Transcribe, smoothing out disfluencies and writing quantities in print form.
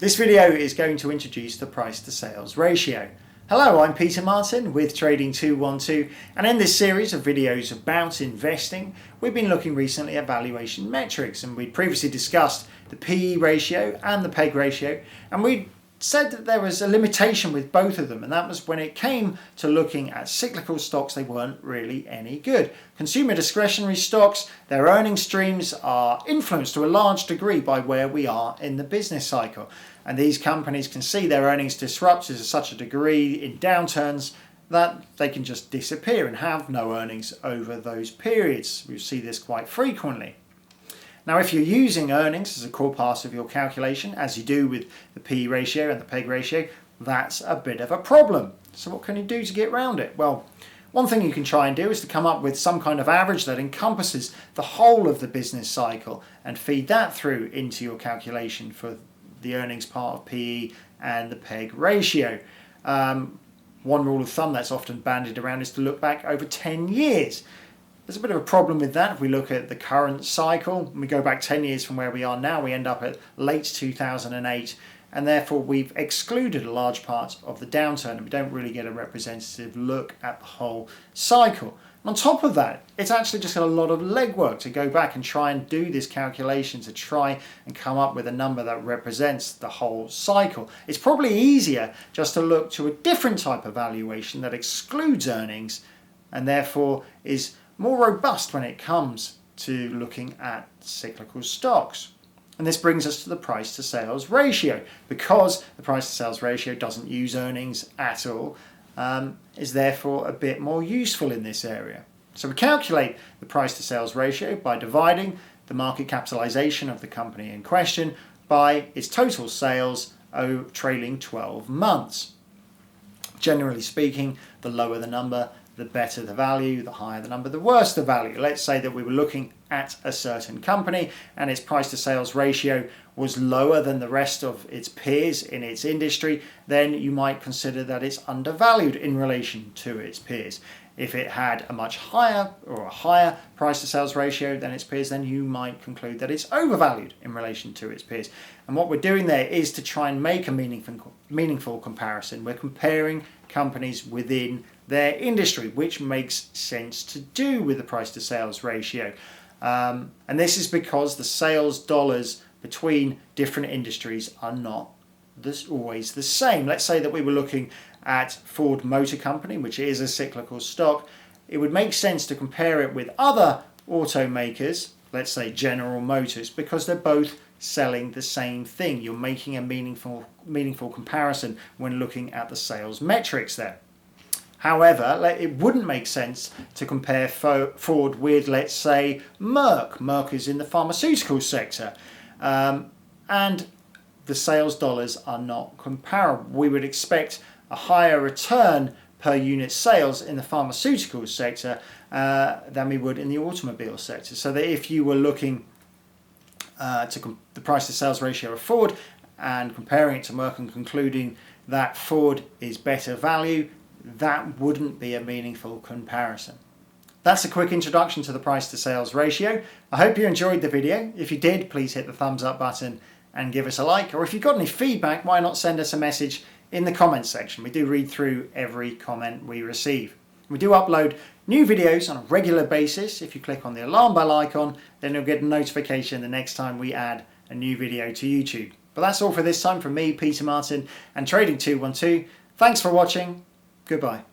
This video is going to introduce the price to sales ratio. Hello, I'm Peter Martin with Trading 212, and in this series of videos about investing, we've been looking recently at valuation metrics, and we previously discussed the PE ratio and the PEG ratio, and we said that there was a limitation with both of them, and that was when it came to looking at cyclical stocks. They weren't really any good. Consumer discretionary stocks, their earning streams are influenced to a large degree by where we are in the business cycle, and these companies can see their earnings disrupted to such a degree in downturns that they can just disappear and have no earnings over those periods. We see this quite frequently. Now, if you're using earnings as a core part of your calculation, as you do with the PE ratio and the PEG ratio, that's a bit of a problem. So what can you do to get around it? Well, one thing you can try and do is to come up with some kind of average that encompasses the whole of the business cycle and feed that through into your calculation for the earnings part of PE and the PEG ratio. One rule of thumb that's often bandied around is to look back over 10 years. There's a bit of a problem with that. If we look at the current cycle, and we go back 10 years from where we are now, we end up at late 2008, and therefore we've excluded a large part of the downturn, and we don't really get a representative look at the whole cycle. And on top of that, it's actually just got a lot of legwork to go back and try and do this calculation to try and come up with a number that represents the whole cycle. It's probably easier just to look to a different type of valuation that excludes earnings and therefore is more robust when it comes to looking at cyclical stocks. And this brings us to the price to sales ratio. Because the price to sales ratio doesn't use earnings at all, is therefore a bit more useful in this area. So we calculate the price to sales ratio by dividing the market capitalization of the company in question by its total sales over trailing 12 months. Generally speaking, the lower the number, the better the value, the higher the number, the worse the value. Let's say that we were looking at a certain company and its price to sales ratio was lower than the rest of its peers in its industry, then you might consider that it's undervalued in relation to its peers. If it had a much higher or a higher price to sales ratio than its peers, then you might conclude that it's overvalued in relation to its peers. And what we're doing there is to try and make a meaningful comparison. We're comparing companies within their industry, which makes sense to do with the price to sales ratio. And this is because the sales dollars between different industries are not always the same. Let's say that we were looking at Ford Motor Company, which is a cyclical stock. It would make sense to compare it with other automakers, let's say General Motors, because they're both selling the same thing. You're making a meaningful comparison when looking at the sales metrics there. However, it wouldn't make sense to compare Ford with, let's say, Merck. Merck is in the pharmaceutical sector, and the sales dollars are not comparable. We would expect a higher return per unit sales in the pharmaceutical sector than we would in the automobile sector. So that if you were looking to the price to sales ratio of Ford and comparing it to Merck and concluding that Ford is better value, that wouldn't be a meaningful comparison. That's a quick introduction to the price to sales ratio. I hope you enjoyed the video. If you did, please hit the thumbs up button and give us a like. Or if you've got any feedback, why not send us a message in the comments section. We do read through every comment we receive. We do upload new videos on a regular basis. If you click on the alarm bell icon, then you'll get a notification the next time we add a new video to YouTube. But that's all for this time from me, Peter Martin, and Trading 212. Thanks for watching. Goodbye.